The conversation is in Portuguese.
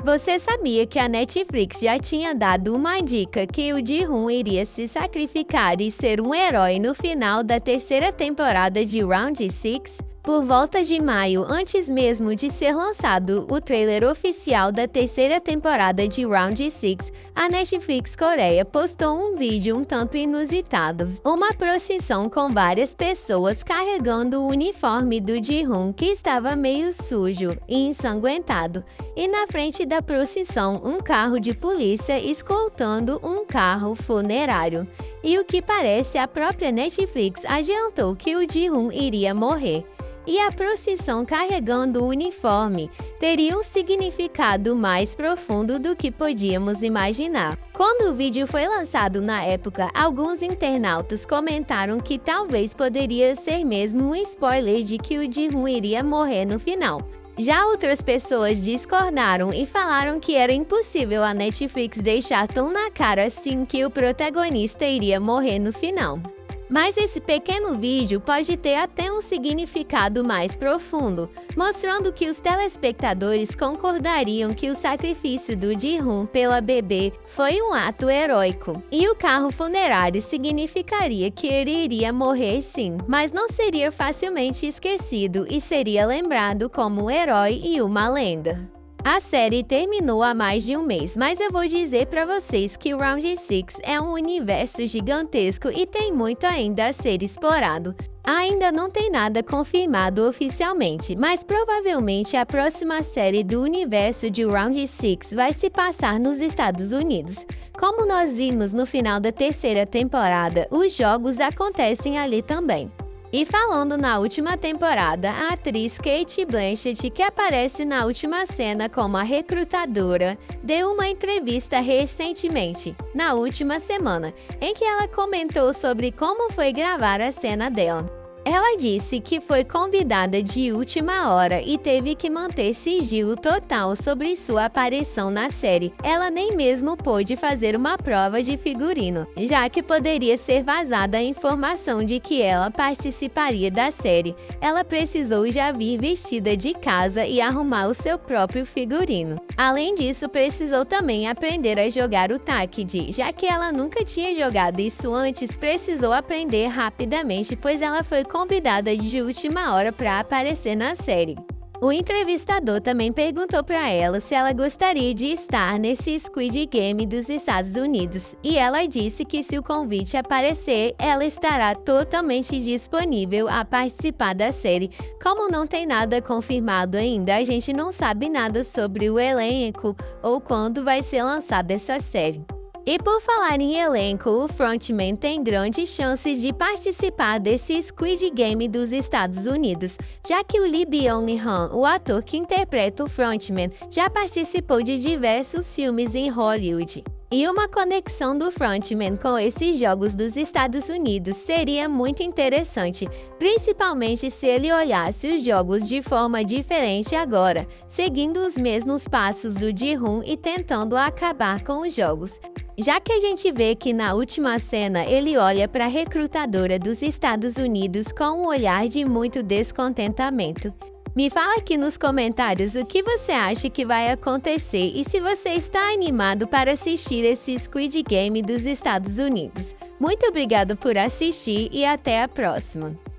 Você sabia que a Netflix já tinha dado uma dica que o Ji-hoon iria se sacrificar e ser um herói no final da terceira temporada de Round 6? Por volta de maio, antes mesmo de ser lançado o trailer oficial da terceira temporada de Round 6, a Netflix Coreia postou um vídeo um tanto inusitado. Uma procissão com várias pessoas carregando o uniforme do Ji-hoon, que estava meio sujo e ensanguentado, e na frente da procissão um carro de polícia escoltando um carro funerário. E o que parece, a própria Netflix adiantou que o Ji-hoon iria morrer. E a procissão carregando o uniforme teria um significado mais profundo do que podíamos imaginar. Quando o vídeo foi lançado na época, alguns internautas comentaram que talvez poderia ser mesmo um spoiler de que o Ji-hoon iria morrer no final. Já outras pessoas discordaram e falaram que era impossível a Netflix deixar tão na cara assim que o protagonista iria morrer no final. Mas esse pequeno vídeo pode ter até um significado mais profundo, mostrando que os telespectadores concordariam que o sacrifício do Ji-hoon pela bebê foi um ato heróico. E o carro funerário significaria que ele iria morrer sim, mas não seria facilmente esquecido e seria lembrado como um herói e uma lenda. A série terminou há mais de um mês, mas eu vou dizer para vocês que o Round 6 é um universo gigantesco e tem muito ainda a ser explorado. Ainda não tem nada confirmado oficialmente, mas provavelmente a próxima série do universo de Round 6 vai se passar nos Estados Unidos. Como nós vimos no final da terceira temporada, os jogos acontecem ali também. E falando na última temporada, a atriz Cate Blanchett, que aparece na última cena como a recrutadora, deu uma entrevista recentemente, na última semana, em que ela comentou sobre como foi gravar a cena dela. Ela disse que foi convidada de última hora e teve que manter sigilo total sobre sua aparição na série. Ela nem mesmo pôde fazer uma prova de figurino, já que poderia ser vazada a informação de que ela participaria da série. Ela precisou já vir vestida de casa e arrumar o seu próprio figurino. Além disso, precisou também aprender a jogar o Takid, já que ela nunca tinha jogado isso antes, precisou aprender rapidamente, pois ela foi convidada de última hora para aparecer na série. O entrevistador também perguntou para ela se ela gostaria de estar nesse Squid Game dos Estados Unidos, e ela disse que se o convite aparecer, ela estará totalmente disponível a participar da série. Como não tem nada confirmado ainda, a gente não sabe nada sobre o elenco ou quando vai ser lançada essa série. E por falar em elenco, o frontman tem grandes chances de participar desse Squid Game dos Estados Unidos, já que o Lee Byung-hun, o ator que interpreta o frontman, já participou de diversos filmes em Hollywood. E uma conexão do frontman com esses jogos dos Estados Unidos seria muito interessante, principalmente se ele olhasse os jogos de forma diferente agora, seguindo os mesmos passos do Ji-hoon e tentando acabar com os jogos. Já que a gente vê que na última cena ele olha para a recrutadora dos Estados Unidos com um olhar de muito descontentamento. Me fala aqui nos comentários o que você acha que vai acontecer e se você está animado para assistir esse Squid Game dos Estados Unidos. Muito obrigado por assistir e até a próxima!